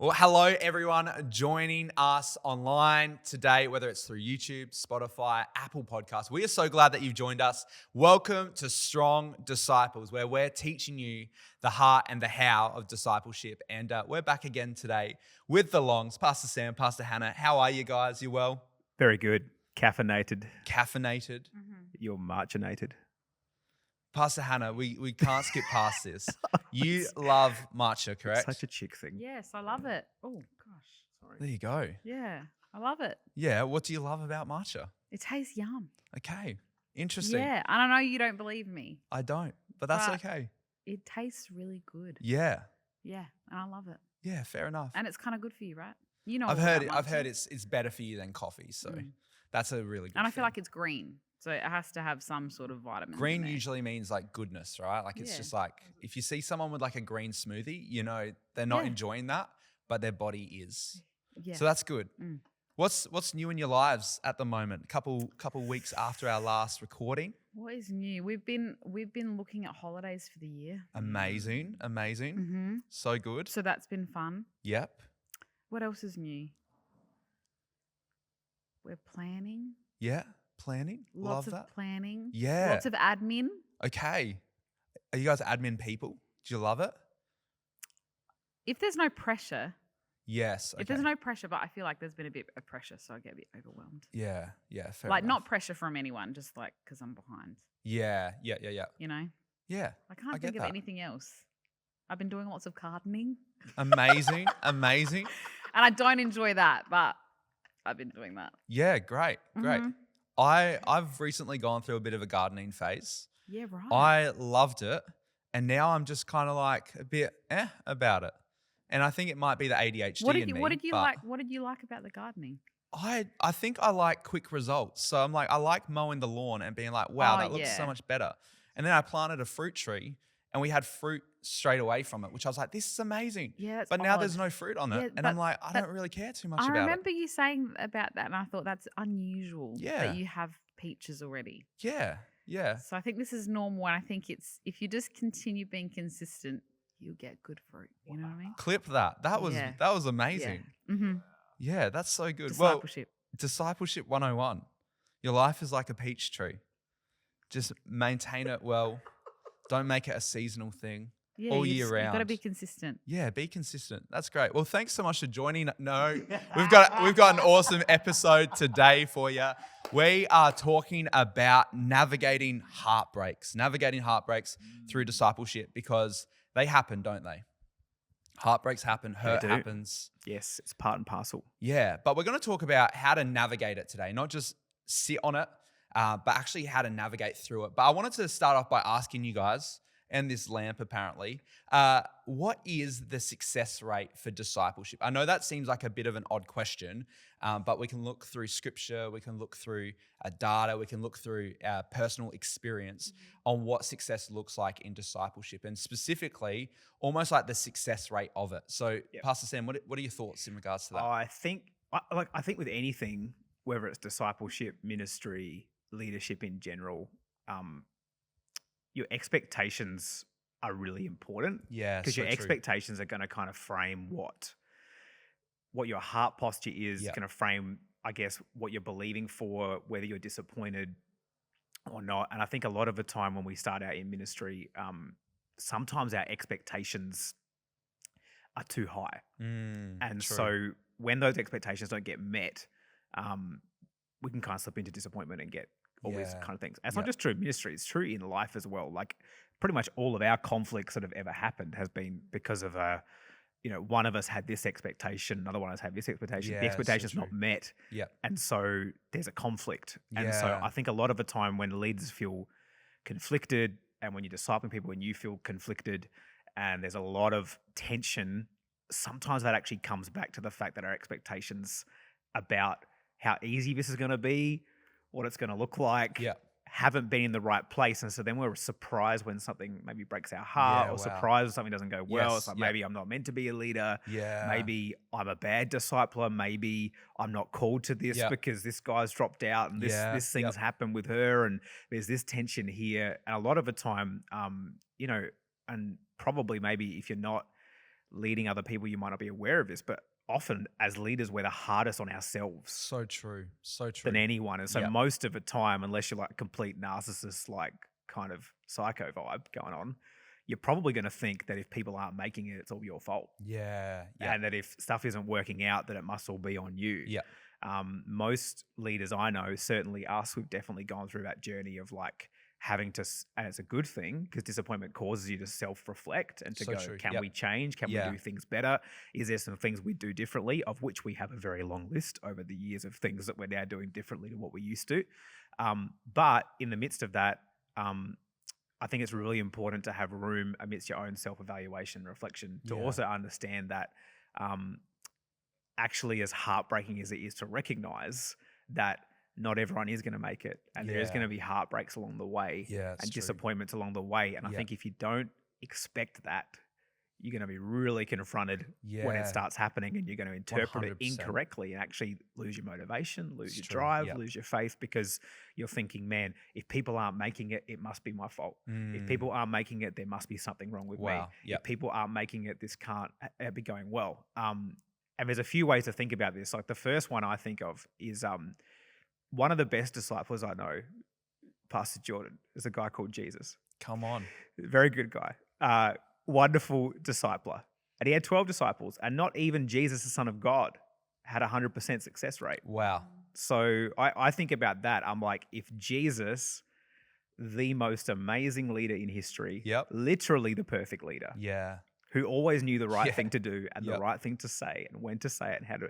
Well, hello everyone joining us online today, whether it's through YouTube, Spotify, Apple Podcasts. We are so glad that you've joined us. Welcome to Strong Disciples, where we're teaching you the heart and the how of discipleship. And we're back again today with the Longs, Pastor Sam, Pastor Hannah. How are you guys? You well? Very good. Caffeinated. Caffeinated. You're marginated. Pastor Hannah, we can't skip past this. You love matcha, correct? It's such a chick thing. Yes, I love it. Oh, gosh. Sorry. There you go. Yeah, I love it. Yeah, what do you love about matcha? It tastes yum. Okay, interesting. Yeah, and I know you don't believe me. I don't, but that's But- okay. It tastes really good. Yeah, Yeah, and I love it. yeah, fair enough. And it's kind of good for you, right? You know, I've all heard about matcha. it's better for you than coffee, so Mm. that's a really good And I feel thing. like it's green, so it has to have some sort of vitamin. Green usually means like goodness, right? Like it's Yeah. just like if you see someone with like a green smoothie, you know they're not Yeah. enjoying that, but their body is. Yeah. So that's good. Mm. What's new in your lives at the moment? Couple weeks after our last recording. What is new? We've been looking at holidays for the year. Amazing. Mm-hmm. So good. So that's been fun. Yep. What else is new? We're planning. Yeah. Planning. Lots Love of that. planning. Yeah. Lots of admin. Okay. Are you guys admin people? Do you love it? If there's no pressure, Yes. Okay. if there's no pressure, but I feel like there's been a bit of pressure, so I get a bit overwhelmed. Yeah. Fair Like enough. not pressure from anyone, just like because I'm behind. Yeah. You know, Yeah. I can't I get think of that. anything else. I've been doing lots of gardening, Amazing. and I don't enjoy that, but I've been doing that. Yeah, great. Mhm. I've recently gone through a bit of a gardening phase. Yeah, right. I loved it, and now I'm just kind of like a bit about it. And I think it might be the ADHD what in did me. you but like? What did you like about the gardening? I think I like quick results. So I'm like, I like mowing the lawn and being like, wow, Oh, that looks so yeah. much better. And then I planted a fruit tree, and we had fruit straight away from it, which I was like, this is amazing. Yeah, that's But now odd. there's no fruit on it, Yeah, and I'm but like, I that- don't really care too much I about it. remember you saying about that, and I thought that's unusual. Yeah. That you have peaches already. Yeah. So I think this is normal, and I think it's if you just continue being consistent, you'll get good fruit. You know what I mean? Clip that. That was Yeah. amazing. Yeah. Mm-hmm. Yeah, that's so good. Discipleship. Well, discipleship 101. Your life is like a peach tree. Just maintain it well. Don't make it a seasonal thing. Yeah, all you year just- You've got to round. be consistent. Yeah, be consistent. That's great. Well, thanks so much for joining. No, we've got an awesome episode today for you. We are talking about navigating heartbreaks through discipleship, because they happen, don't they? Heartbreaks happen, hurt do. happens. Yes, it's part and parcel. Yeah, but we're going to talk about how to navigate it today, not just sit on it, but actually how to navigate through it. But I wanted to start off by asking you guys, and this lamp apparently, what is the success rate for discipleship? I know that seems like a bit of an odd question, but we can look through scripture, we can look through data, we can look through our personal experience on what success looks like in discipleship, and specifically almost like the success rate of it. So, Yep. Pastor Sam, what are your thoughts in regards to that? I think with anything, whether it's discipleship, ministry, leadership in general, your expectations are really important. Yeah, Because so your true. expectations are going to kind of frame what your heart posture is, Yeah. going to frame, I guess, what you're believing for, whether you're disappointed or not. And I think a lot of the time when we start out in ministry, sometimes our expectations are too high. And True. so when those expectations don't get met, we can kind of slip into disappointment and get all these Yeah. kind of things. And it's Yep. not just true in ministry, it's true in life as well. Like pretty much all of our conflicts that have ever happened has been because of one of us had this expectation, another one has had this expectation. Yeah, The so expectation's not true. met. Yep. And so there's a conflict. And so Yeah. I think a lot of the time when leaders feel conflicted and when you're discipling people and you feel conflicted and there's a lot of tension, sometimes that actually comes back to the fact that our expectations about how easy this is going to be, what it's going to look like, Yep. haven't been in the right place. And so then we're surprised when something maybe breaks our heart Yeah, or wow. surprised when something doesn't go well. Yes, It's like yep. maybe I'm not meant to be a leader. Yeah. Maybe I'm a bad discipler. Maybe I'm not called to this Yep. because this guy's dropped out and this Yeah, thing's yep. happened with her and there's this tension here. And a lot of the time, and probably maybe if you're not leading other people, you might not be aware of this, but often as leaders, we're the hardest on ourselves So true. So true. than anyone. And so Yep. most of the time, unless you're like a complete narcissist, like kind of psycho vibe going on, you're probably going to think that if people aren't making it, it's all your fault. Yeah. Yeah. And that if stuff isn't working out, that it must all be on you. Yeah. Most leaders I know, certainly us, we've definitely gone through that journey of like having to, and it's a good thing because disappointment causes you to self-reflect and to So go, true. can Yep. we change? Can Yeah. we do things better? Is there some things we do differently, of which we have a very long list over the years of things that we're now doing differently to what we used to. But in the midst of that, I think it's really important to have room amidst your own self-evaluation and reflection to Yeah. also understand that actually, as heartbreaking as it is to recognize that not everyone is going to make it, and there is Yeah. going to be heartbreaks along the way Yeah. It's and true. disappointments along the way. And I Yeah. think if you don't expect that, you're going to be really confronted when Yeah. it starts happening, and you're going to interpret it 100%. incorrectly and actually lose your motivation, lose It's your true. drive, Yep. lose your faith, because you're thinking, man, if people aren't making it, it must be my fault. If Mm. people aren't making it, there must be something wrong with me. Wow. If Yep. people aren't making it, this can't be going well. And there's a few ways to think about this. Like the first one I think of is one of the best disciples I know, Pastor Jordan, is a guy called Jesus. Come on. Very good guy. Wonderful discipler. And he had 12 disciples, and not even Jesus, the Son of God, had a 100% success rate. Wow. So I think about that. I'm like, if Jesus, the most amazing leader in history, Yep. literally the perfect leader, Yeah. who always knew the right Yeah. thing to do and the Yep. right thing to say and when to say it and how to,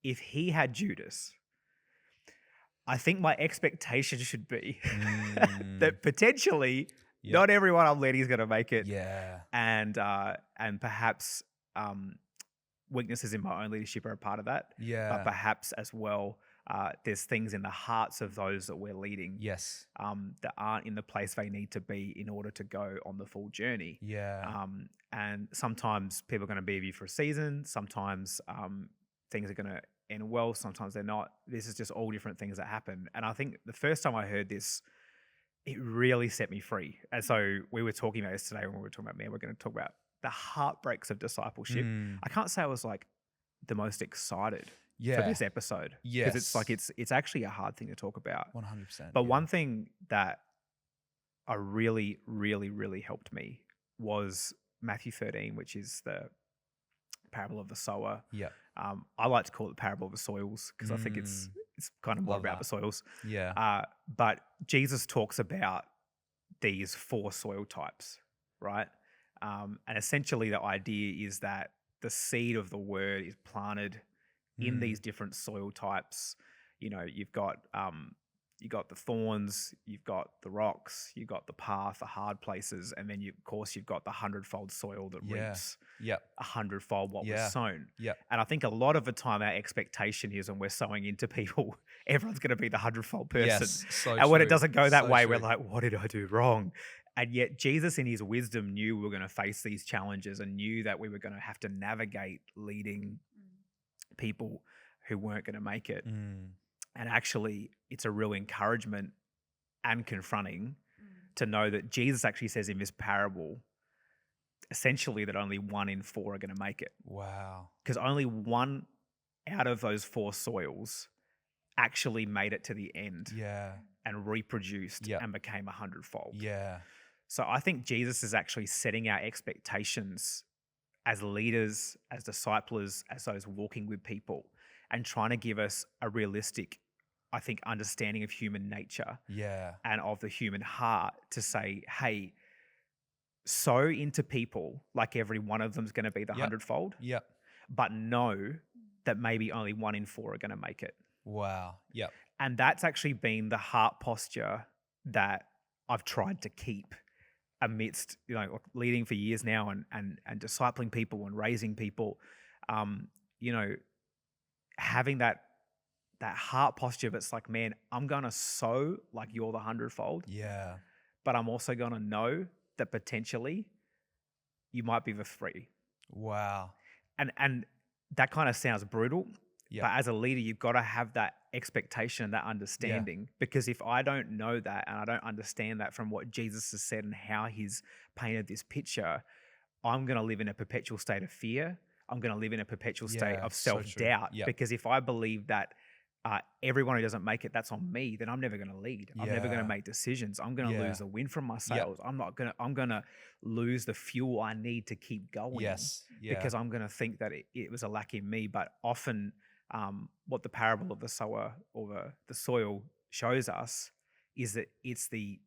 if he had Judas, I think my expectation should be that potentially Yep. not everyone I'm leading is going to make it, Yeah. and perhaps weaknesses in my own leadership are a part of that. Yeah. But perhaps as well, there's things in the hearts of those that we're leading Yes. that aren't in the place they need to be in order to go on the full journey. Yeah. And sometimes people are going to be with you for a season. Sometimes things are going to end well. Sometimes they're not. This is just all different things that happen. And I think the first time I heard this, it really set me free. And so we were talking about this today when we were talking about, man, we're going to talk about the heartbreaks of discipleship. Mm. I can't say I was like the most excited Yeah. for this episode. Because it's like, it's actually a hard thing to talk about. 100%. But yeah. one thing that I really, really, really helped me was Matthew 13, which is the parable of the sower. Yeah. I like to call it the parable of the soils because I think it's kind of more Love about that. the soils. Yeah. But Jesus talks about these 4 soil types, right? And essentially the idea is that the seed of the word is planted in these different soil types. You know, you've got the thorns, you've got the rocks, you've got the path, the hard places, and then of course you've got the 100-fold soil that Yeah. reaps Yep. 100-fold what Yeah. was sown. Yep. And I think a lot of the time our expectation is when we're sowing into people, everyone's going to be the 100-fold person. Yes. So And when it true. doesn't go that So way, we're true. like, what did I do wrong? And yet Jesus in his wisdom knew we were going to face these challenges and knew that we were going to have to navigate leading people who weren't going to make it. Mm. And actually, it's a real encouragement and confronting to know that Jesus actually says in this parable, essentially that only 1 in 4 are going to make it. Wow. Because only 1 out of those 4 soils actually made it to the end Yeah. and reproduced Yep. and became 100-fold. Yeah. So I think Jesus is actually setting our expectations as leaders, as disciples, as those walking with people, and trying to give us a realistic, I think, understanding of human nature Yeah. and of the human heart to say, hey, sow into people like every one of them is going to be the Yep. 100-fold, Yep. but know that maybe only 1 in 4 are going to make it. Wow. Yep. And that's actually been the heart posture that I've tried to keep amidst, you know, leading for years now and discipling people and raising people. You know, having that heart posture that's like, man, I'm going to sow like you're the 100-fold, Yeah. but I'm also going to know that potentially you might be the 3. Wow. And that kind of sounds brutal. Yeah. But as a leader, you've got to have that expectation, that understanding, because if I don't know that and I don't understand that from what Jesus has said and how he's painted this picture, I'm going to live in a perpetual state of fear. I'm going to live in a perpetual state of so true. self-doubt. Yep. Because if I believe that everyone who doesn't make it, that's on me, then I'm never going to lead. I'm never going to make decisions. I'm going to lose the wind from my sails. I'm going to lose the fuel I need to keep going. Yes. Yeah. Because I'm going to think that it was a lack in me. But often what the parable of the sower or the soil shows us is that it's the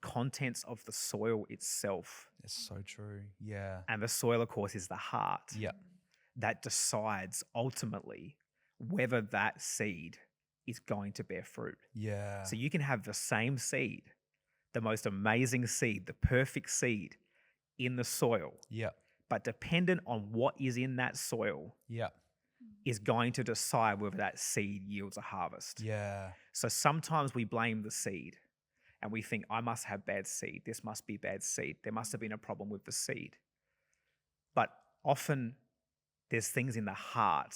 contents of the soil itself. It's so true. Yeah. And the soil, of course, is the heart. Yeah. That decides ultimately whether that seed is going to bear fruit. Yeah. So you can have the same seed, the most amazing seed, the perfect seed in the soil. Yeah. But dependent on what is in that soil Yeah. is going to decide whether that seed yields a harvest. Yeah. So sometimes we blame the seed and we think, I must have bad seed. This must be bad seed. There must have been a problem with the seed. But often there's things in the heart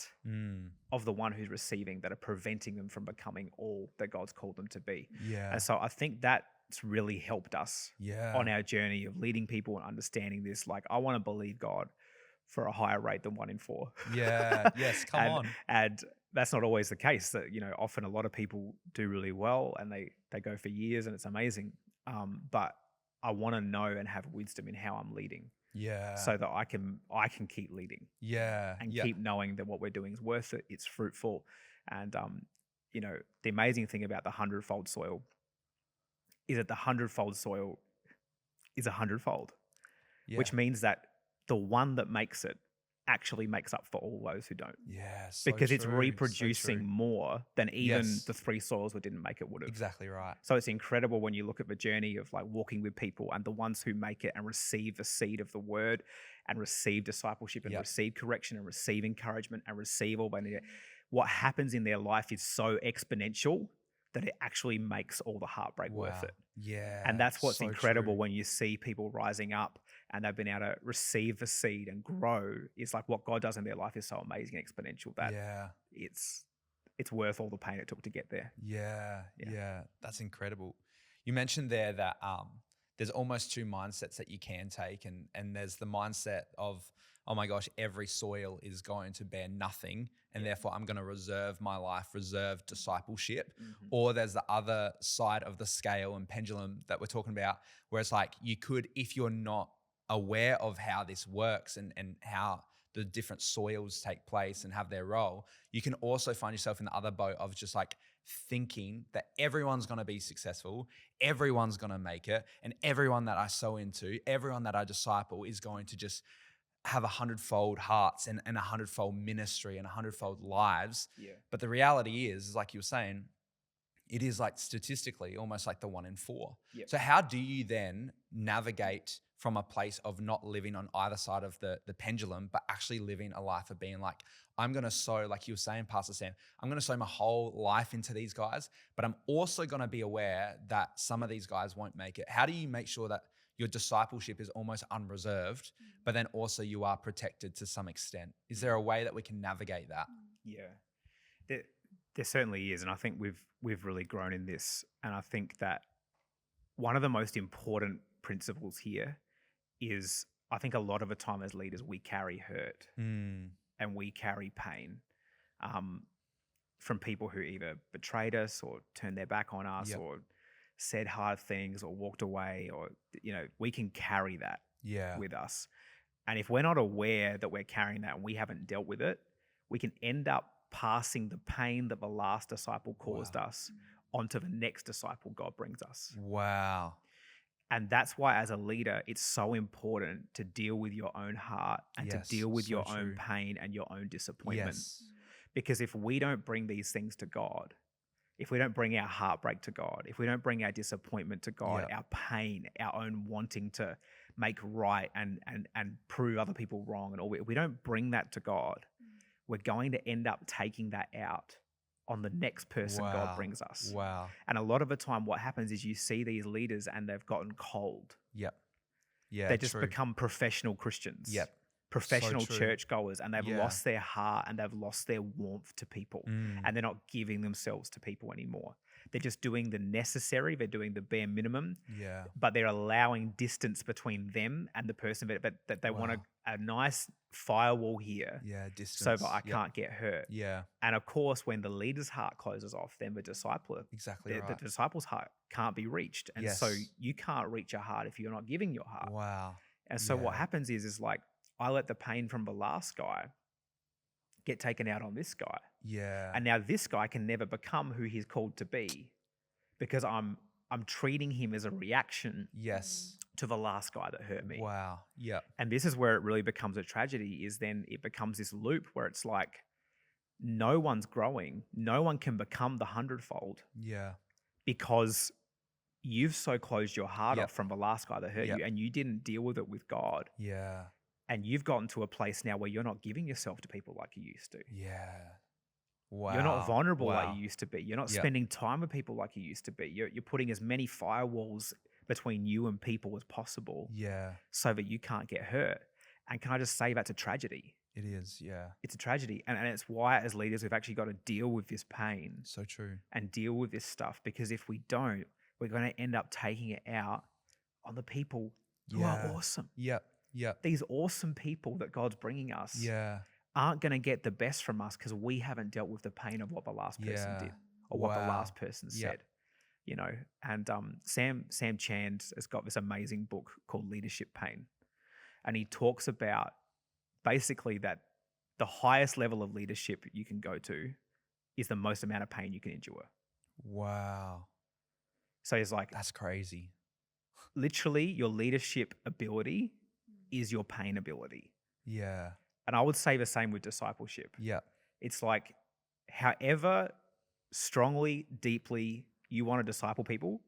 of the one who's receiving that are preventing them from becoming all that God's called them to be. Yeah. And so I think that's really helped us Yeah. on our journey of leading people and understanding this. Like, I want to believe God for a higher rate than 1 in 4. Yeah. Yes. Come on. And that's not always the case. That, often a lot of people do really well and they go for years and it's amazing. But I want to know and have wisdom in how I'm leading. Yeah. So that I can keep leading. Yeah. And yeah. keep knowing that what we're doing is worth it. It's fruitful. And the amazing thing about the 100-fold soil is that the 100-fold soil is 100-fold, which means that the one that makes it actually makes up for all those who don't. Yeah. Because it's reproducing more than even the 3 soils that didn't make it would have. Exactly right. So it's incredible when you look at the journey of like walking with people and the ones who make it and receive the seed of the word and receive discipleship and receive correction and receive encouragement and receive all that. What happens in their life is so exponential that it actually makes all the heartbreak worth it. Yeah. And that's what's so incredible true. when you see people rising up and they've been able to receive the seed and grow. Is like what God does in their life is so amazing and exponential that it's worth all the pain it took to get there. Yeah. That's incredible. You mentioned there that there's almost 2 mindsets that you can take, and there's the mindset of, oh my gosh, every soil is going to bear nothing, and therefore I'm going to reserve my life, reserve discipleship. Or there's the other side of the scale and pendulum that we're talking about, where it's like you could, if you're not aware of how this works and how the different soils take place and have their role, you can also find yourself in the other boat of just like thinking that everyone's going to be successful, everyone's going to make it, and everyone that I sow into, everyone that I disciple is going to just have 100-fold hearts and 100-fold ministry and 100-fold lives. Yeah. But the reality is like you were saying, it is like statistically almost like the 1 in 4. Yep. So how do you then navigate from a place of not living on either side of the pendulum, but actually living a life of being like, I'm going to sow, like you were saying, Pastor Sam, I'm going to sow my whole life into these guys, but I'm also going to be aware that some of these guys won't make it. How do you make sure that your discipleship is almost unreserved, but then also you are protected to some extent? Is there a way that we can navigate that? Yeah, there certainly is. And I think we've really grown in this. And I think that one of the most important principles here is, I think a lot of the time as leaders, we carry hurt and we carry pain from people who either betrayed us or turned their back on us or said hard things or walked away, or, we can carry that with us. And if we're not aware that we're carrying that and we haven't dealt with it, we can end up passing the pain that the last disciple caused us onto the next disciple God brings us. Wow. And that's why as a leader, it's so important to deal with your own heart and to deal with your own pain and your own disappointment. Yes. Because if we don't bring these things to God, if we don't bring our heartbreak to God, if we don't bring our disappointment to God, our pain, our own wanting to make right and prove other people wrong, and all, if we don't bring that to God, we're going to end up taking that out on the next person God brings us. Wow. And a lot of the time what happens is you see these leaders and they've gotten cold. Yep. Yeah. They just become professional Christians. Yep. professional true. churchgoers, and they've Yeah. lost their heart and they've lost their warmth to people, Mm. and they're not giving themselves to people anymore. They're just doing the necessary, they're doing the bare minimum, Yeah. but they're allowing distance between them and the person, but that they want Wow. a nice firewall here Yeah. Distance. so that I Yep. can't get hurt. Yeah. And of course, when the leader's heart closes off, then the Exactly the right. disciple's heart can't be reached. And so Yes. you can't reach your heart if you're not giving your heart. Wow. And so what Yeah. happens is like, I let the pain from the last guy get taken out on this guy. Yeah. And now this guy can never become who he's called to be because I'm treating him as a reaction Yes. to the last guy that hurt me. Wow. Yep. And this is where it really becomes a tragedy, is then it becomes this loop where it's like no one's growing. No one can become the 100-fold Yeah. because you've so closed your heart Yep. off from the last guy that hurt Yep. you, and you didn't deal with it with God. Yeah. And you've gotten to a place now where you're not giving yourself to people like you used to. Yeah. Wow. You're not vulnerable Wow. like you used to be. You're not Yep. spending time with people like you used to be. You're putting as many firewalls between you and people as possible Yeah. so that you can't get hurt. And can I just say that's a tragedy? It is. Yeah. It's a tragedy. And it's why, as leaders, we've actually got to deal with this pain So true. and deal with this stuff, because if we don't, we're going to end up taking it out on the people who are Yeah. awesome. Yep. Yep. These awesome people that God's bringing us Yeah. aren't going to get the best from us because we haven't dealt with the pain of what the last person Yeah. did or what the Wow. last person Yep. said. You know, and Sam Chand has got this amazing book called Leadership Pain, and he talks about basically that the highest level of leadership you can go to is the most amount of pain you can endure. Wow. So it's like That's crazy. literally your leadership ability is your pain ability. Yeah. And I would say the same with discipleship. Yep. It's like however strongly, deeply you want to disciple people,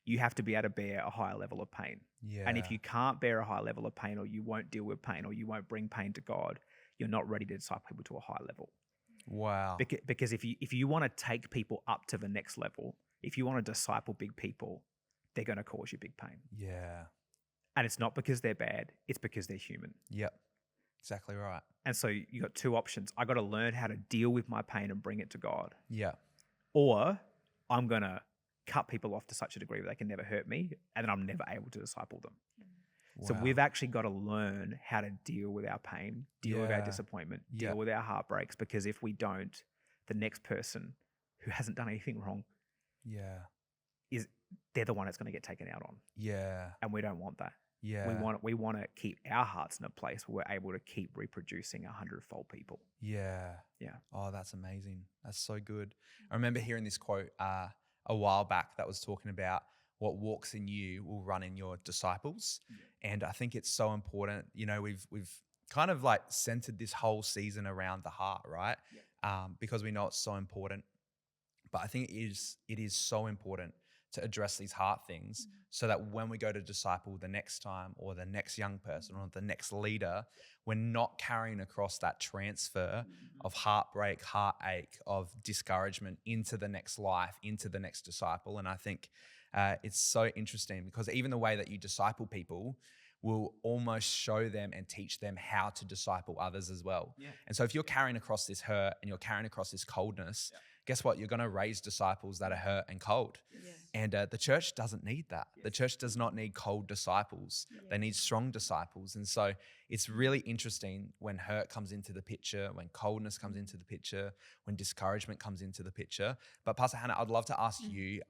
you have to be able to bear a higher level of pain. Yeah. And if you can't bear a high level of pain, or you won't deal with pain, or you won't bring pain to God, you're not ready to disciple people to a high level. Wow. Because if you want to take people up to the next level, if you want to disciple big people, they're going to cause you big pain. Yeah. And it's not because they're bad, it's because they're human. Yep. Exactly right. And so you got two options. I got to learn how to deal with my pain and bring it to God, Yeah. or I'm going to cut people off to such a degree that they can never hurt me, and then I'm never able to disciple them. So Wow. we've actually got to learn how to deal with our pain, deal with our Yeah. disappointment, Yeah. deal with our heartbreaks, because if we don't, the next person who hasn't done anything wrong, Yeah. they're the one that's going to get taken out on. Yeah. And we don't want that. Yeah. We want to keep our hearts in a place where we're able to keep reproducing 100-fold people. Yeah. Yeah. Oh, that's amazing. That's so good. I remember hearing this quote a while back that was talking about what walks in you will run in your disciples. And I think it's so important. You know, we've kind of like centered this whole season around the heart, right? Because we know it's so important. But I think it is so important to address these heart things so that when we go to disciple the next time, or the next young person, or the next leader, we're not carrying across that transfer of heartbreak, heartache, of discouragement into the next life, into the next disciple. And I think it's so interesting because even the way that you disciple people will almost show them and teach them how to disciple others as well. Yeah. And so if you're carrying across this hurt and you're carrying across this coldness, guess what? You're going to raise disciples that are hurt and cold. And the church doesn't need that. The church does not need cold disciples. They need strong disciples. And so it's really interesting when hurt comes into the picture, when coldness comes into the picture, when discouragement comes into the picture. But Pastor Hannah, I'd love to ask you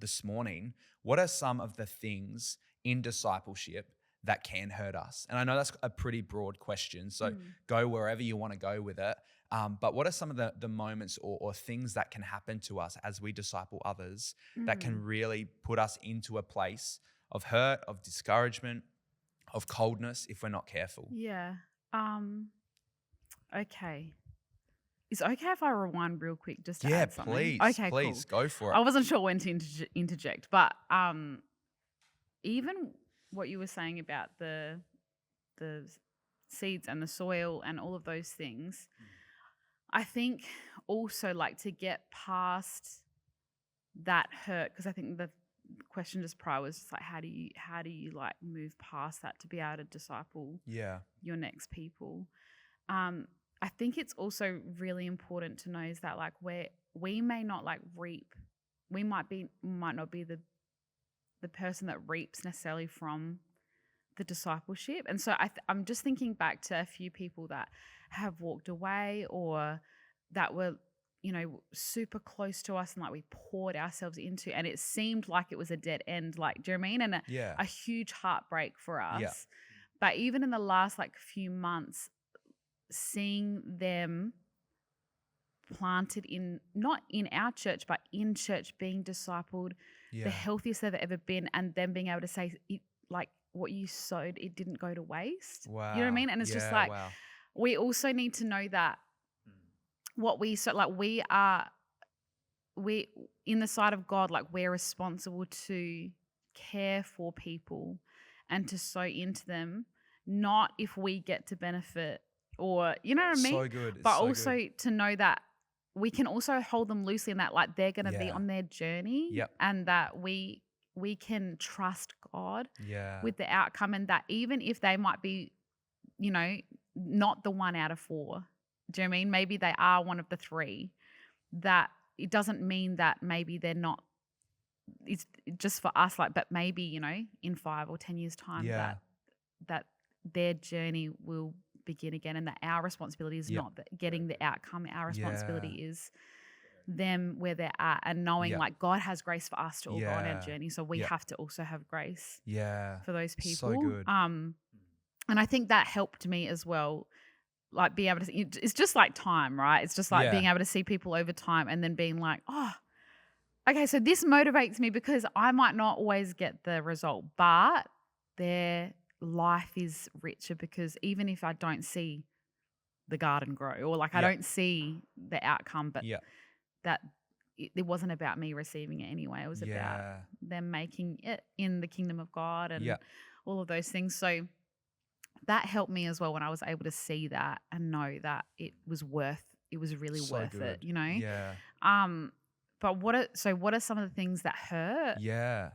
this morning, what are some of the things in discipleship that can hurt us? And I know that's a pretty broad question, so go wherever you want to go with it. But what are some of the moments or things that can happen to us as we disciple others that can really put us into a place of hurt, of discouragement, of coldness if we're not careful? Yeah. Okay. Is it okay if I rewind real quick just to add something? Please. Okay, Please, cool. go for it. I wasn't sure when to interject, but even what you were saying about the seeds and the soil and all of those things, I think also like to get past that hurt, because I think question just prior was just like, how do you like move past that to be able to disciple Yeah. your next people? I think it's also really important to know is that like we may not like reap, we might not be the person that reaps necessarily from the discipleship. And so I'm just thinking back to a few people that have walked away or that were, you know, super close to us and like we poured ourselves into, and it seemed like it was a dead end. Like, do you know what I mean? And a huge heartbreak for us. Yeah. But even in the last like few months, seeing them planted in, not in our church, but in church, being discipled, the healthiest they've ever been, and them being able to say, like, what you sowed, it didn't go to waste. Wow. You know what I mean? And it's just like, we also need to know that what we sow, like we in the sight of God, like we're responsible to care for people and to sow into them, not if we get to benefit or, you know what I mean? So good. But also to know that we can also hold them loosely in that like they're going to be on their journey and that we can trust God with the outcome, and that even if they might be, you know, not the 1 out of 4, do you know what I mean? Maybe they are one of the 3, that it doesn't mean that maybe they're not, it's just for us, like, but maybe, you know, in 5 or 10 years time that their journey will begin again, and that our responsibility is not getting the outcome. Our responsibility is them where they're at, and knowing like God has grace for us to all go on our journey. So we have to also have grace for those people. So good. And I think that helped me as well. Like being able to, it's just like time, right? It's just like being able to see people over time and then being like, oh, okay, so this motivates me because I might not always get the result, but their life is richer because even if I don't see the garden grow or like I don't see the outcome, but that it wasn't about me receiving it anyway. It was about them making it in the kingdom of God and all of those things. So that helped me as well when I was able to see that and know that it was really so worth it, you know? Yeah. But what are some of the things that hurt? Yeah.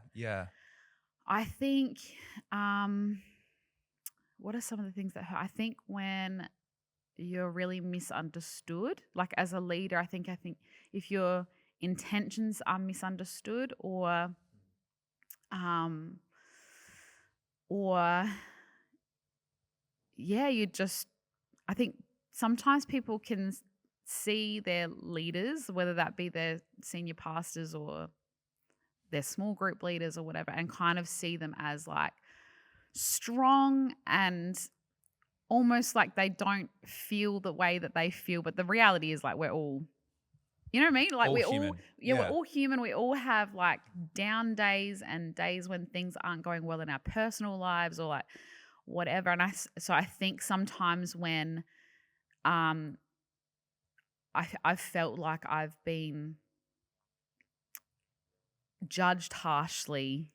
I think, what are some of the things that hurt? I think when you're really misunderstood, like as a leader, I think if your intentions are misunderstood or I think sometimes people can see their leaders, whether that be their senior pastors or their small group leaders or whatever, and kind of see them as like strong and almost like they don't feel the way that they feel. But the reality is like we're all, you know what I mean? Like we're all human. We all have like down days and days when things aren't going well in our personal lives or like whatever. And I think sometimes when I've felt like I've been judged harshly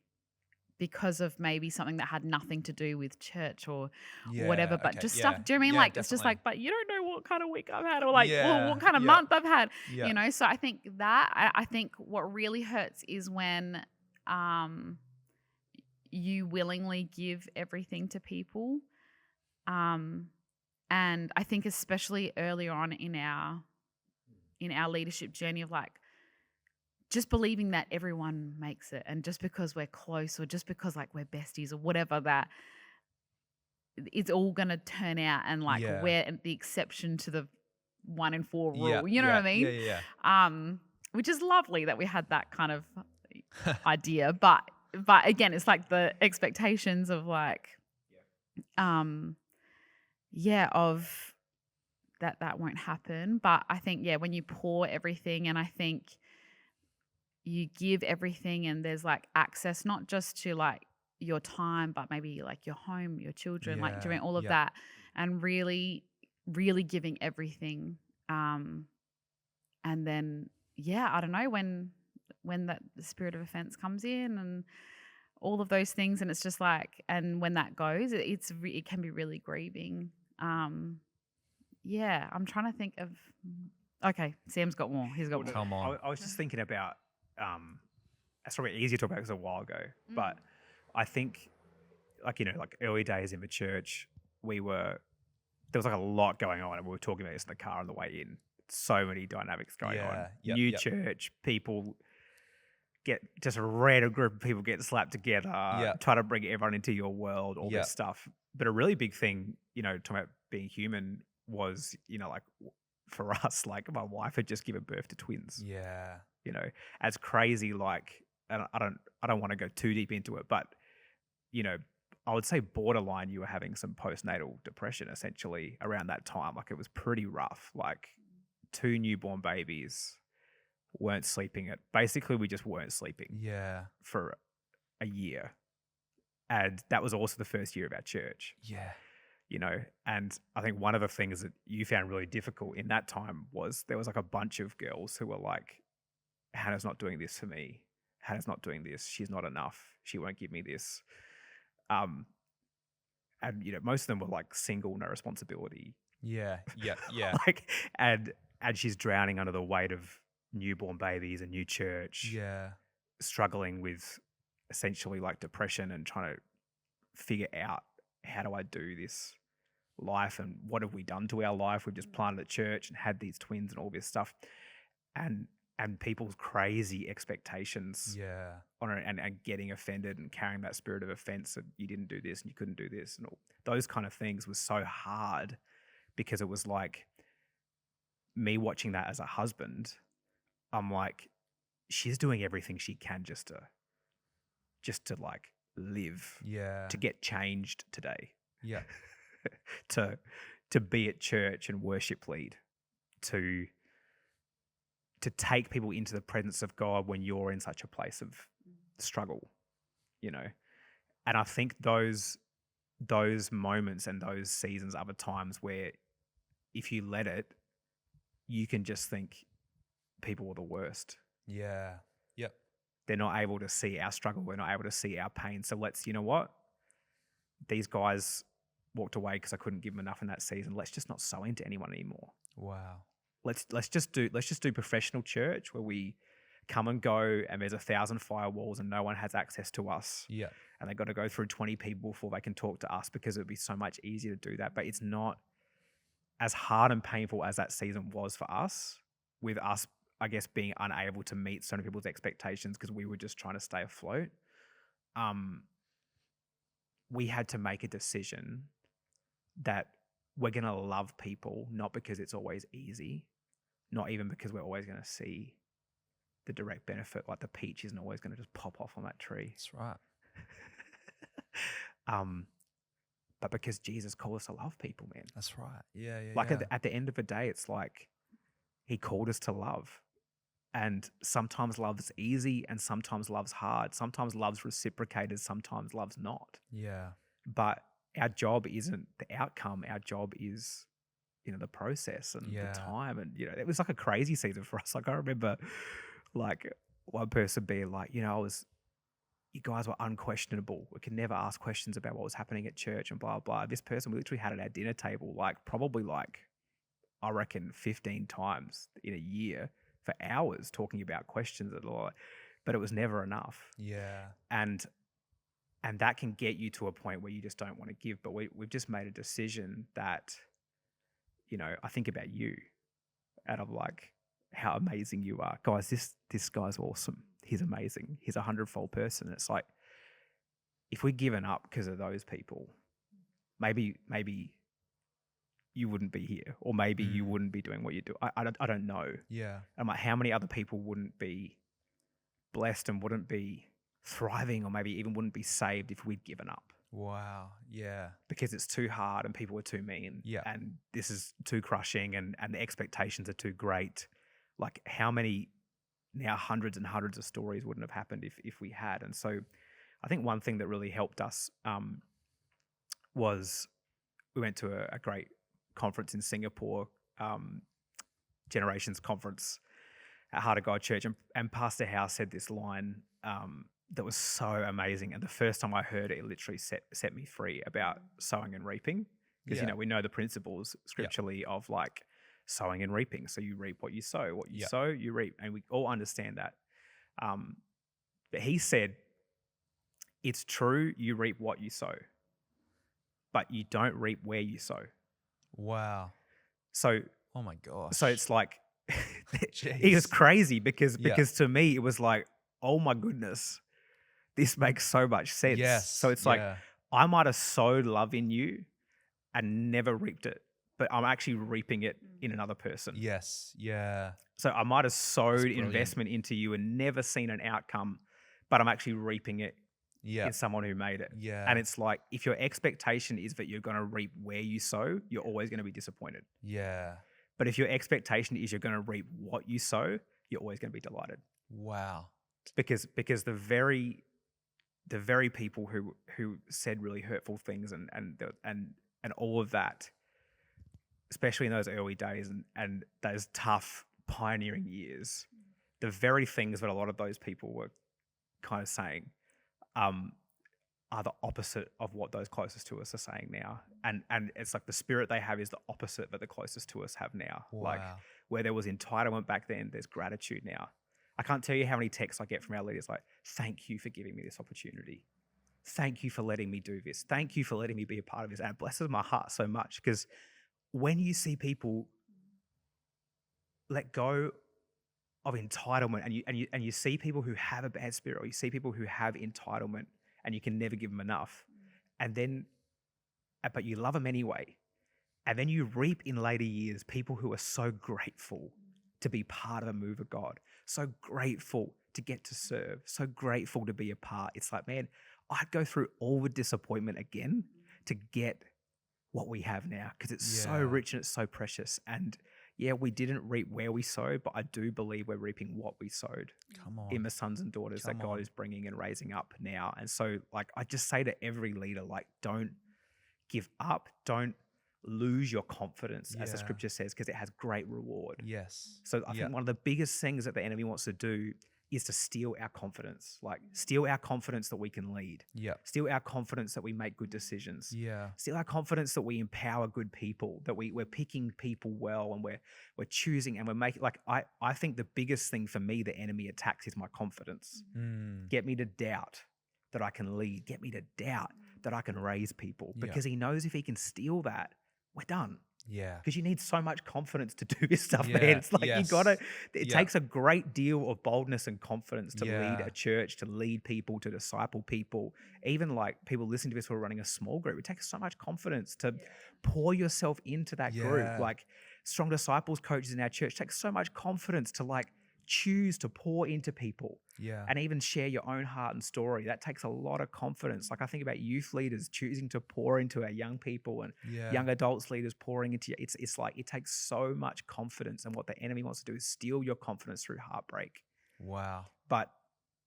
because of maybe something that had nothing to do with church or whatever, but just stuff, do you know what I mean? Like, it's just like, but you don't know what kind of week I've had or like what kind of month I've had, you know? So I think that, I think what really hurts is when you willingly give everything to people. And I think especially earlier on in our leadership journey of like, just believing that everyone makes it, and just because we're close or just because like we're besties or whatever, that it's all going to turn out and like we're the exception to the 1 in 4 rule. You know what I mean? Which is lovely that we had that kind of idea, but again, it's like the expectations of like, of that won't happen. But I think when you pour everything, and I think you give everything, and there's like access not just to like your time, but maybe like your home, your children, like doing all of that, and really, really giving everything. And then I don't know when that the spirit of offense comes in and all of those things, and it's just like, and when that goes, it can be really grieving. I'm trying to think of. Okay, Sam's got more. He's got more. Come on. I was just thinking about it's probably easier to talk about because it was a while ago. But I think, like, like early days in the church, there was like a lot going on, and we were talking about this in the car on the way in. So many dynamics going on. New church, people just a random group of people get slapped together, try to bring everyone into your world, all this stuff. But a really big thing, talking about being human was, like for us, like my wife had just given birth to twins. Yeah. As crazy, like, and I don't want to go too deep into it, but, I would say borderline, you were having some postnatal depression essentially around that time. Like it was pretty rough, like 2 newborn babies, weren't sleeping basically we just weren't sleeping for a year. And that was also the first year of our church. And I think one of the things that you found really difficult in that time was there was like a bunch of girls who were like, Hannah's not doing this for me, Hannah's not doing this, she's not enough, she won't give me this. And most of them were like single, no responsibility. Like, and she's drowning under the weight of newborn babies, a new church, struggling with essentially like depression and trying to figure out, how do I do this life, and what have we done to our life? We've just planted a church and had these twins and all this stuff, and people's crazy expectations on it, and getting offended and carrying that spirit of offense that you didn't do this and you couldn't do this, and all those kind of things was so hard, because it was like me watching that as a husband. I'm like, she's doing everything she can just to like live, to get changed today, to be at church and worship lead, to take people into the presence of God when you're in such a place of struggle, And I think those moments and those seasons are the times where if you let it, you can just think people are the worst. They're not able to see our struggle. We're not able to see our pain. So let's, what? These guys walked away because I couldn't give them enough in that season. Let's just not sow into anyone anymore. Wow. Let's just do professional church where we come and go and there's 1,000 firewalls and no one has access to us. And they've got to go through 20 people before they can talk to us, because it would be so much easier to do that. But it's not as hard and painful as that season was for us, with us, I guess, being unable to meet so many people's expectations because we were just trying to stay afloat. We had to make a decision that we're going to love people, not because it's always easy, not even because we're always going to see the direct benefit. Like the peach isn't always going to just pop off on that tree. That's right. But because Jesus called us to love people, man. That's right. Yeah. Like at the end of the day, it's like he called us to love. And sometimes love's easy and sometimes love's hard. Sometimes love's reciprocated, sometimes love's not. But our job isn't the outcome. Our job is, the process and the time. And, it was like a crazy season for us. Like I remember like one person being like, you guys were unquestionable. We could never ask questions about what was happening at church and blah, blah. This person we literally had at our dinner table, probably I reckon 15 times in a year for hours talking about questions at all, but it was never enough. And that can get you to a point where you just don't want to give. But we've just made a decision that, I think about you and I'm like, how amazing you are. Guys, this guy's awesome. He's amazing. He's a 100-fold person. It's like, if we'd given up because of those people, maybe you wouldn't be here, or maybe you wouldn't be doing what you do. I don't know. I'm like, how many other people wouldn't be blessed and wouldn't be thriving, or maybe even wouldn't be saved if we'd given up? Wow. Yeah. Because it's too hard and people are too mean. And this is too crushing and the expectations are too great. Like how many now hundreds and hundreds of stories wouldn't have happened if we had. And so I think one thing that really helped us was we went to a great conference in Singapore, Generations Conference at Heart of God Church, and Pastor Howe said this line that was so amazing. And the first time I heard it, it literally set me free about sowing and reaping, because we know the principles scripturally of like sowing and reaping. So you reap what you sow. What you sow, you reap, and we all understand that. But he said, it's true, you reap what you sow, but you don't reap where you sow. Wow. So, oh my gosh. So it's like, it was crazy because to me, it was like, oh my goodness, this makes so much sense. Yes. So it's like, I might have sowed love in you and never reaped it, but I'm actually reaping it in another person. Yes. Yeah. So I might have sowed investment into you and never seen an outcome, but I'm actually reaping it in someone who made it. Yeah. And it's like, if your expectation is that you're going to reap where you sow, you're always going to be disappointed. Yeah. But if your expectation is you're going to reap what you sow, you're always going to be delighted. Wow. Because the very people who said really hurtful things and all of that, especially in those early days and those tough pioneering years, the very things that a lot of those people were kind of saying are the opposite of what those closest to us are saying now. And it's like the spirit they have is the opposite that the closest to us have now. Wow. Like where there was entitlement back then, there's gratitude now. I can't tell you how many texts I get from our leaders like, thank you for giving me this opportunity. Thank you for letting me do this. Thank you for letting me be a part of this. And it blesses my heart so much because when you see people let go of entitlement and you see people who have a bad spirit, or you see people who have entitlement and you can never give them enough, but you love them anyway. And then you reap in later years people who are so grateful to be part of a move of God, so grateful to get to serve, so grateful to be a part. It's like, man, I'd go through all the disappointment again to get what we have now because it's so rich and it's so precious. And we didn't reap where we sowed, but I do believe we're reaping what we sowed in the sons and daughters that God is bringing and raising up now. And so, like, I just say to every leader, like, don't give up, don't lose your confidence, as the scripture says, because it has great reward. Yes. So I think one of the biggest things that the enemy wants to do is to steal our confidence, like steal our confidence that we can lead, steal our confidence that we make good decisions, steal our confidence that we empower good people, that we're picking people well and we're choosing and we're making, like, I think the biggest thing for me the enemy attacks is my confidence. Get me to doubt that I can lead, get me to doubt that I can raise people, because he knows if he can steal that, we're done. Yeah. Because you need so much confidence to do this stuff, man. It's like it takes a great deal of boldness and confidence to lead a church, to lead people, to disciple people. Even like people listening to this who are running a small group, it takes so much confidence to pour yourself into that group. Like strong disciples coaches in our church takes so much confidence to like choose to pour into people and even share your own heart and story. That takes a lot of confidence. Like I think about youth leaders choosing to pour into our young people and young adults leaders pouring into you. It's like it takes so much confidence, and what the enemy wants to do is steal your confidence through heartbreak. Wow. But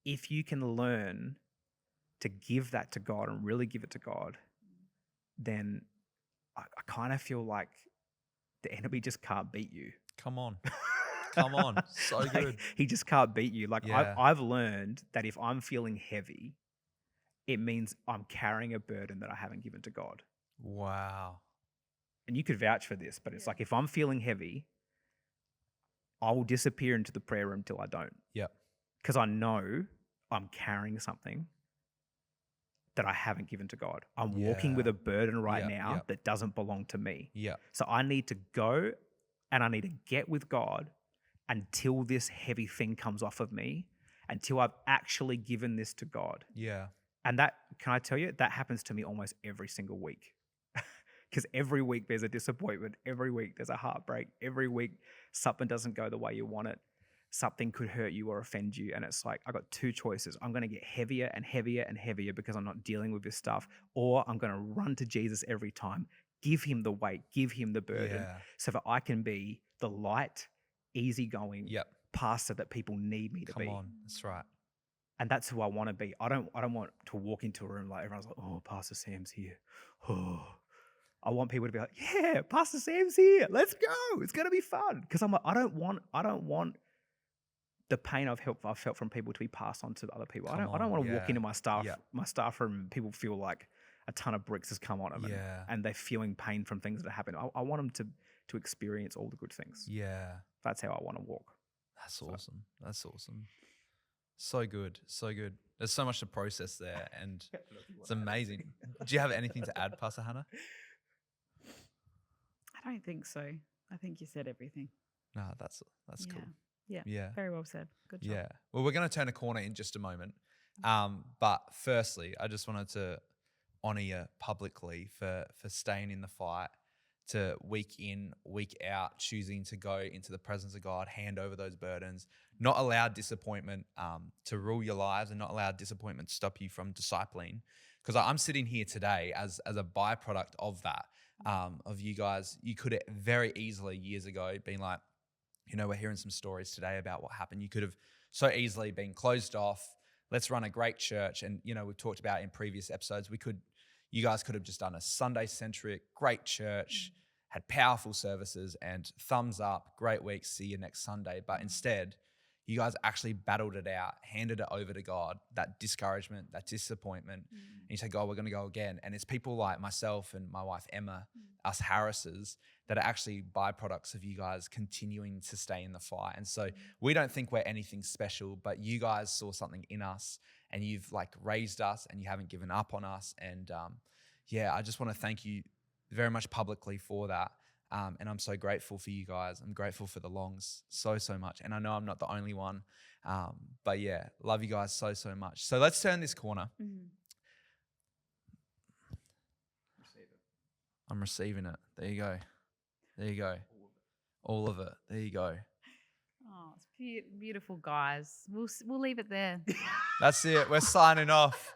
if you can learn to give that to God and really give it to God, then I kind of feel like the enemy just can't beat you. Come on. Come on. So like, good. He just can't beat you. Like I've learned that if I'm feeling heavy, it means I'm carrying a burden that I haven't given to God. Wow. And you could vouch for this, but it's like if I'm feeling heavy, I will disappear into the prayer room till I don't. Yeah. Because I know I'm carrying something that I haven't given to God. I'm walking with a burden right now that doesn't belong to me. Yeah. So I need to go and I need to get with God until this heavy thing comes off of me, until I've actually given this to God. Yeah. And that, can I tell you, that happens to me almost every single week. Because every week there's a disappointment. Every week there's a heartbreak. Every week something doesn't go the way you want it. Something could hurt you or offend you. And it's like, I got two choices. I'm going to get heavier and heavier and heavier because I'm not dealing with this stuff. Or I'm going to run to Jesus every time, give him the weight, give him the burden, so that I can be the light, easygoing pastor that people need me to be. Come on, that's right. And that's who I want to be. I don't want to walk into a room like everyone's like, oh, Pastor Sam's here. Oh. I want people to be like, yeah, Pastor Sam's here. Let's go. It's going to be fun. Because I'm like, I don't want the pain I've felt from people to be passed on to other people. I don't want to walk into my staff room and people feel like a ton of bricks has come on them and they're feeling pain from things that happen. I want them to experience all the good things. Yeah. That's how I want to walk. That's awesome. That's awesome. So good. So good. There's so much to process there, and it's amazing. Do you have anything to add, Pastor Hannah? I don't think so. I think you said everything. No, that's cool. Yeah. Very well said. Good job. Yeah. Well, we're going to turn a corner in just a moment. But firstly, I just wanted to honor you publicly for staying in the fight, to week in, week out, choosing to go into the presence of God, hand over those burdens, not allow disappointment to rule your lives, and not allow disappointment to stop you from discipling. Because I'm sitting here today as a byproduct of that, of you guys. You could have very easily years ago been like, we're hearing some stories today about what happened. You could have so easily been closed off. Let's run a great church. And, we've talked about in previous episodes, you guys could have just done a Sunday-centric, great church, had powerful services and thumbs up, great week, see you next Sunday. But instead, you guys actually battled it out, handed it over to God, that discouragement, that disappointment. And you say, God, we're going to go again. And it's people like myself and my wife, Emma, us Harrises, that are actually byproducts of you guys continuing to stay in the fight. And so we don't think we're anything special, but you guys saw something in us, and you've raised us, and you haven't given up on us. And I just want to thank you very much publicly for that. And I'm so grateful for you guys. I'm grateful for the Longs so much. And I know I'm not the only one. But yeah, love you guys so much. So let's turn this corner. I'm receiving it. There you go. There you go. All of it. There you go. Oh, it's beautiful, guys. We'll leave it there. That's it. We're signing off.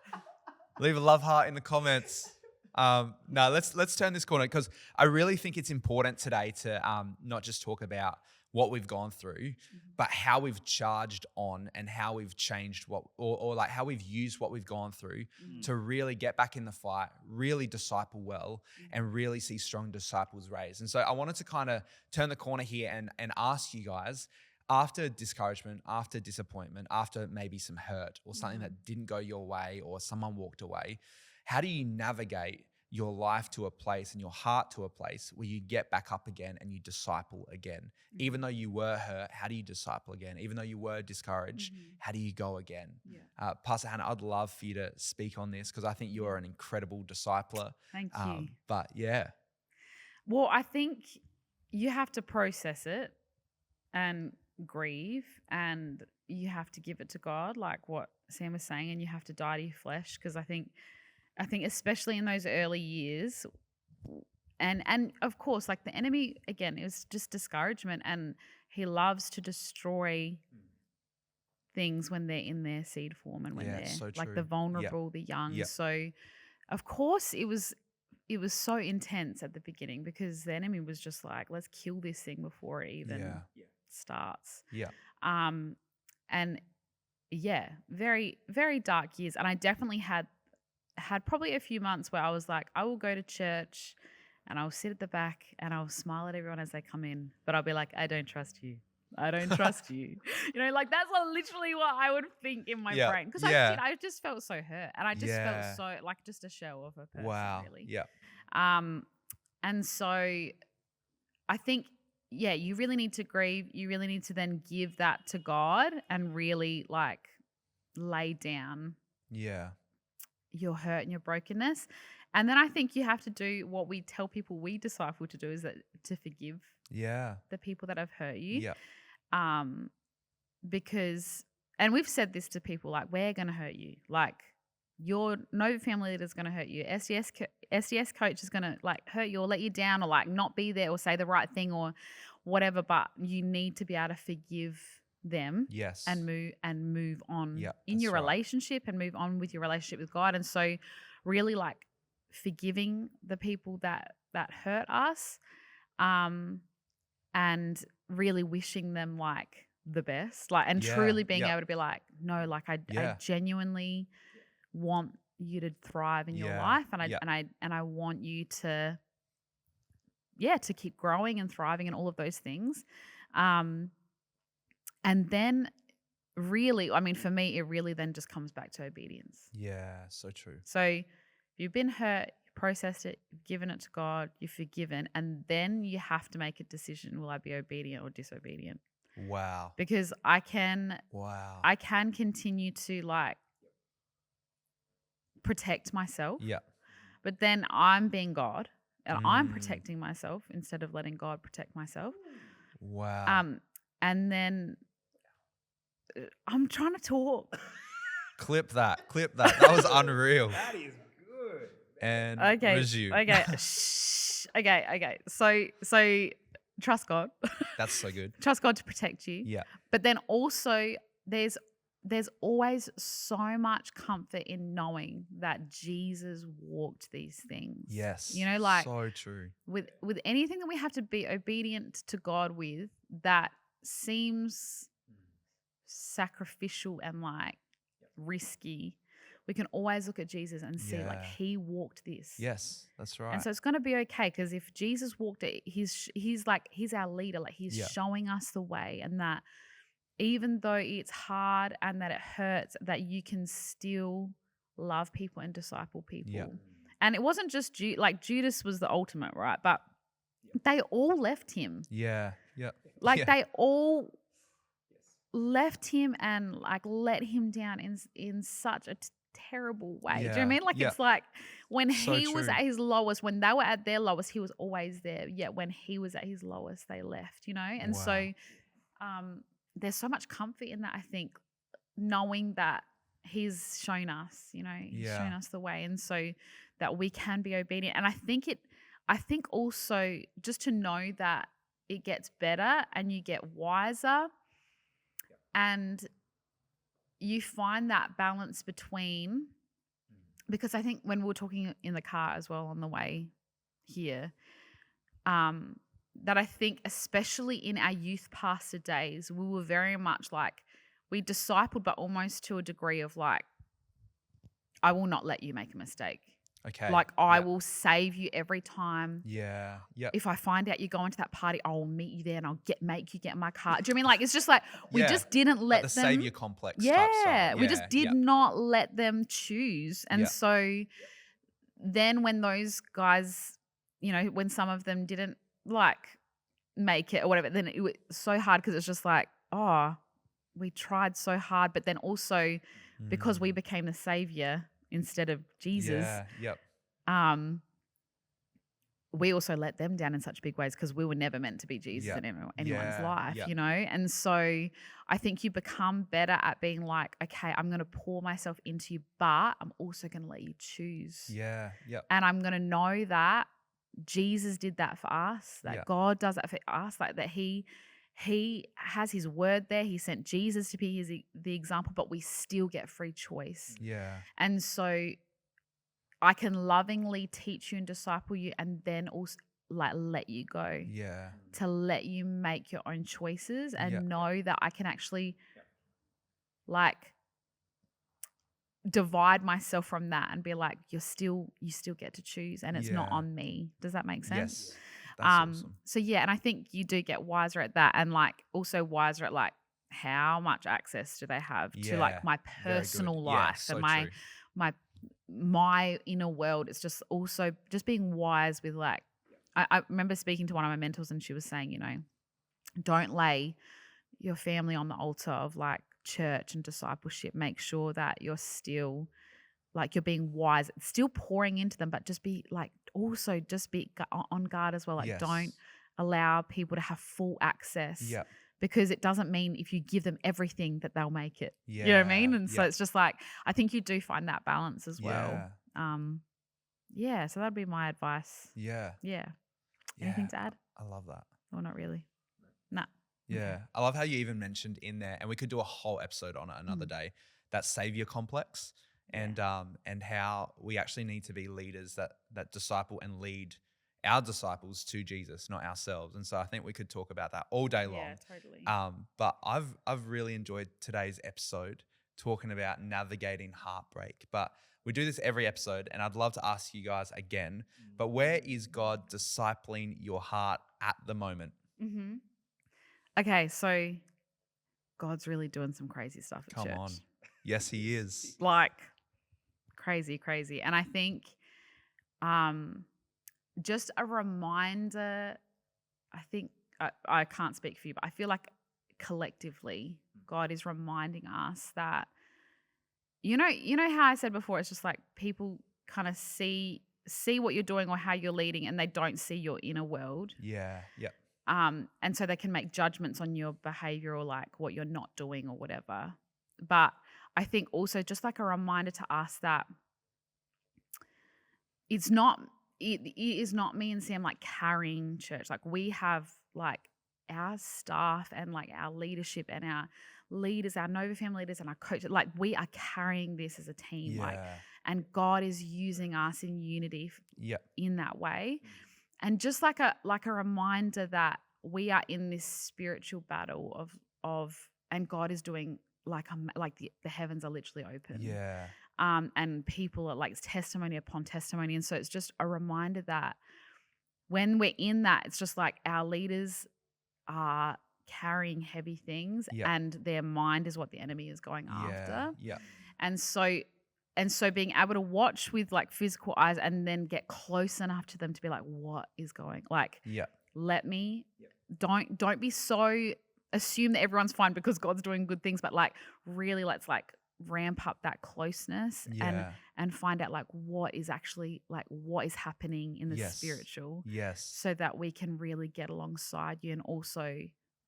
Leave a love heart in the comments. No, let's turn this corner, because I really think it's important today to not just talk about what we've gone through, but how we've charged on, and how we've changed or how we've used what we've gone through to really get back in the fight, really disciple well, and really see strong disciples raised. And so I wanted to kind of turn the corner here and ask you guys, after discouragement, after disappointment, after maybe some hurt or something that didn't go your way, or someone walked away, how do you navigate your life to a place and your heart to a place where you get back up again and you disciple again? Even though you were hurt, how do you disciple again? Even though you were discouraged, how do you go again? Pastor Hannah, I'd love for you to speak on this, because I think you are an incredible discipler. Thank you. But yeah. Well, I think you have to process it and grieve, and you have to give it to God, like what Sam was saying, and you have to die to your flesh, because I think especially in those early years, and of course, the enemy, again, it was just discouragement, and he loves to destroy things when they're in their seed form, and when they're so the vulnerable, the young. So of course it was so intense at the beginning, because the enemy was just like, let's kill this thing before it even starts. And very, very dark years. And I definitely had probably a few months where I was like, I will go to church and I'll sit at the back and I'll smile at everyone as they come in, but I'll be like, I don't trust you. I don't trust you. That's literally what I would think in my brain. Because I just felt so hurt, and I just felt so just a shell of a person, really. And so I think, you really need to grieve. You really need to then give that to God and really lay down your hurt and your brokenness. And then I think you have to do what we tell people we disciple to do, is that to forgive the people that have hurt you. Because, and we've said this to people, we're going to hurt you. Your Nova family leader is going to hurt you. SDS coach is going to hurt you or let you down, or not be there or say the right thing or whatever. But you need to be able to forgive them, and move on in your relationship, and move on with your relationship with God. And so, really, forgiving the people that hurt us, and really wishing them the best, and truly being able to be no, I genuinely want you to thrive in your life, and I want you to to keep growing and thriving and all of those things. And then really, for me, it really then just comes back to obedience. Yeah, so true. So if you've been hurt, you processed it, you've given it to God, you're forgiven, and then you have to make a decision: will I be obedient or disobedient? Wow. Because I can continue to like protect myself. Yeah. But then I'm being God and I'm protecting myself instead of letting God protect myself. Wow. And then I'm trying to talk. Clip that. That was unreal. That is good. And resume. Okay. Okay. So trust God. That's so good. Trust God to protect you. Yeah. But then also there's always so much comfort in knowing that Jesus walked these things. Yes. You know, like so true. With anything that we have to be obedient to God with that seems sacrificial and like risky, we can always look at Jesus and see like he walked this. Yes, that's right. And so it's going to be okay, because if Jesus walked it, he's our leader, like he's showing us the way, and that even though it's hard and that it hurts, that you can still love people and disciple people. Yeah. And it wasn't just Judas was the ultimate, right? But they all left him. Yeah. Yeah. Like they all left him and like let him down in such a terrible way. Do you know what I mean? Like it's like when he was at his lowest, when they were at their lowest, he was always there. Yet when he was at his lowest, they left, you know? And so there's so much comfort in that, I think, knowing that he's shown us, you know, he's shown us the way, and so that we can be obedient. And I think also just to know that it gets better and you get wiser and you find that balance between, because I think when we were talking in the car as well on the way here, that I think especially in our youth pastor days, we were very much like, we discipled, but almost to a degree of like, I will not let you make a mistake. Okay. Like I will save you every time. Yeah. Yeah. If I find out you're going to that party, I will meet you there and I'll make you get in my car. Do you know what I mean? Like it's just like we just didn't let like the them. savior complex. Type style. We just did not let them choose. And so then when those guys, you know, when some of them didn't like make it or whatever, then it was so hard because it's just like, oh, we tried so hard, but then also because we became the savior instead of Jesus, we also let them down in such big ways because we were never meant to be Jesus in anyone's life, you know? And so I think you become better at being like, okay, I'm going to pour myself into you, but I'm also going to let you choose. And I'm going to know that Jesus did that for us, that God does that for us, like that he has his word there. He sent Jesus to be the example, but we still get free choice. And so I can lovingly teach you and disciple you and then also like let you go. To let you make your own choices and know that I can actually like divide myself from that and be like, you still get to choose and it's not on me. Does that make sense? Yes. Awesome. So and I think you do get wiser at that, and like also wiser at like how much access do they have to like my personal life and my inner world. It's just also just being wise with like, I remember speaking to one of my mentors and she was saying, you know, don't lay your family on the altar of like church and discipleship. Make sure that you're still like you're being wise, still pouring into them, but just be like also just be on guard as well. Like don't allow people to have full access because it doesn't mean if you give them everything that they'll make it. You know what I mean? And so it's just like, I think you do find that balance as well. So that'd be my advice. Anything to add? I love that. Or not really? Nah. Yeah. Okay. I love how you even mentioned in there, and we could do a whole episode on it another day, that savior complex and how we actually need to be leaders that disciple and lead our disciples to Jesus, not ourselves. And so I think we could talk about that all day long. Yeah, totally. But I've really enjoyed today's episode talking about navigating heartbreak. But we do this every episode, and I'd love to ask you guys again, but where is God discipling your heart at the moment? Okay, so God's really doing some crazy stuff at church. Come on. Yes, he is. Like crazy. And I think just a reminder, I think I can't speak for you, but I feel like collectively, God is reminding us that, you know how I said before, it's just like people kind of see what you're doing or how you're leading, and they don't see your inner world. Yeah. And so they can make judgments on your behavior or like what you're not doing or whatever. But I think also just like a reminder to us that it is not me and Sam like carrying church. Like we have like our staff and like our leadership and our leaders, our Nova family leaders and our coaches, like we are carrying this as a team. Yeah. Like, and God is using us in unity in that way. And just like a reminder that we are in this spiritual battle of and God is doing like the heavens are literally open. Yeah. And people are like testimony upon testimony. And so it's just a reminder that when we're in that, it's just like our leaders are carrying heavy things and their mind is what the enemy is going after. Yeah. And so being able to watch with like physical eyes and then get close enough to them to be like, what is going, like, let me, don't be so assume that everyone's fine because God's doing good things, but like really let's like ramp up that closeness and find out like what is actually like what is happening in the spiritual. Yes. So that we can really get alongside you and also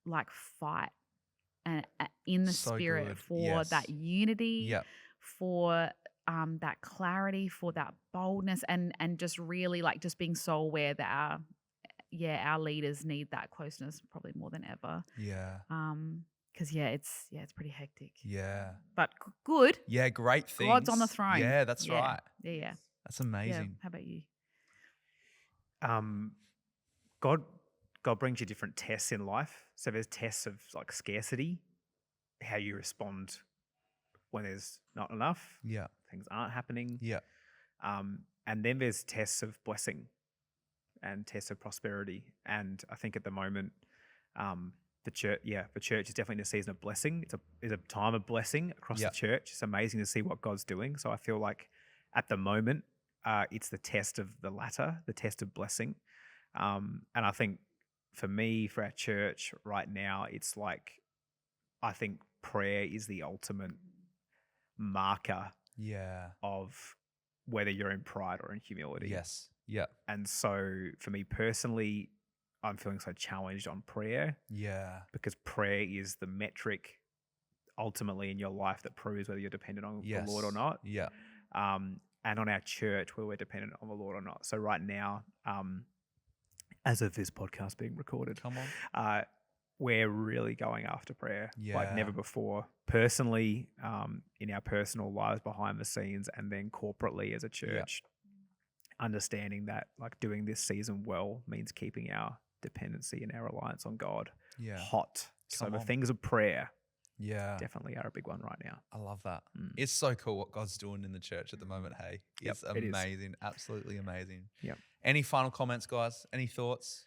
like fight and in the spirit good. for that unity, for that clarity, for that boldness and just really like just being so aware that our leaders need that closeness probably more than ever. Yeah. Because it's pretty hectic. Yeah. But good. Yeah, great things. God's on the throne. Yeah, that's right. Yeah. That's amazing. Yeah. How about you? God brings you different tests in life. So there's tests of like scarcity, how you respond when there's not enough. Yeah. Things aren't happening. Yeah. And then there's tests of blessing and tests of prosperity. And I think at the moment, the church is definitely in a season of blessing. It's a time of blessing across the church. It's amazing to see what God's doing. So I feel like at the moment, it's the test of the latter, the test of blessing. And I think for me, for our church right now, it's like, I think prayer is the ultimate marker of whether you're in pride or in humility. Yes. Yeah. And so for me personally, I'm feeling so challenged on prayer. Yeah. Because prayer is the metric ultimately in your life that proves whether you're dependent on the Lord or not. Yeah. And on our church, whether we're dependent on the Lord or not. So right now, as of this podcast being recorded, we're really going after prayer like never before. Personally, in our personal lives behind the scenes, and then corporately as a church, understanding that like doing this season well means keeping our dependency and our reliance on God hot. So the things of prayer definitely are a big one right now. I love that. It's so cool what God's doing in the church at the moment, hey? It's amazing. Absolutely amazing. Yep. Any final comments, guys? Any thoughts?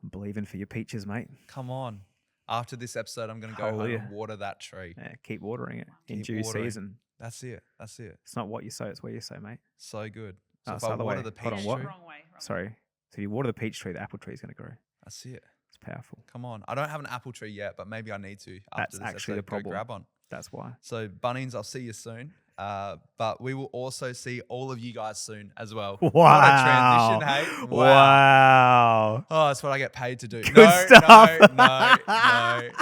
I'm believing for your peaches, mate. Come on. After this episode, I'm going to go home and water that tree. Yeah, keep watering it in due season. That's it. It's not what you sow, it's where you sow, mate. So good. So if I water the peach tree. Wrong way. Sorry. So if you water the peach tree, the apple tree is going to grow. That's it. It's powerful. Come on. I don't have an apple tree yet, but maybe I need to. That's actually the problem. Go grab one. That's why. So Bunnings, I'll see you soon. But we will also see all of you guys soon as well. Wow. What a transition, hey? Wow. Oh, that's what I get paid to do. Good stuff. No,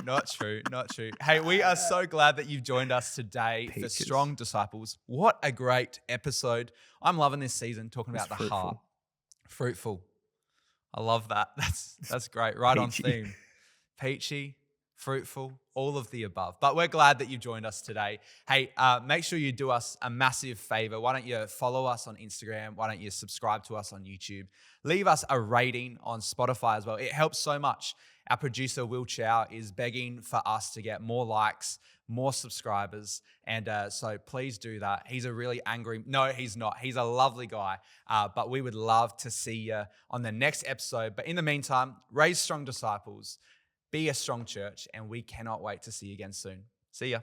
not true. Hey, we are so glad that you've joined us today for Strong Disciples. What a great episode. I'm loving this season, talking about the heart. Fruitful. I love that. That's great. Right on theme. Peachy. Fruitful, all of the above. But we're glad that you've joined us today. Hey, make sure you do us a massive favor. Why don't you follow us on Instagram? Why don't you subscribe to us on YouTube? Leave us a rating on Spotify as well. It helps so much. Our producer, Will Chow, is begging for us to get more likes, more subscribers. And so please do that. He's a really angry... No, he's not. He's a lovely guy. But we would love to see you on the next episode. But in the meantime, raise strong disciples. Be a strong church, and we cannot wait to see you again soon. See ya.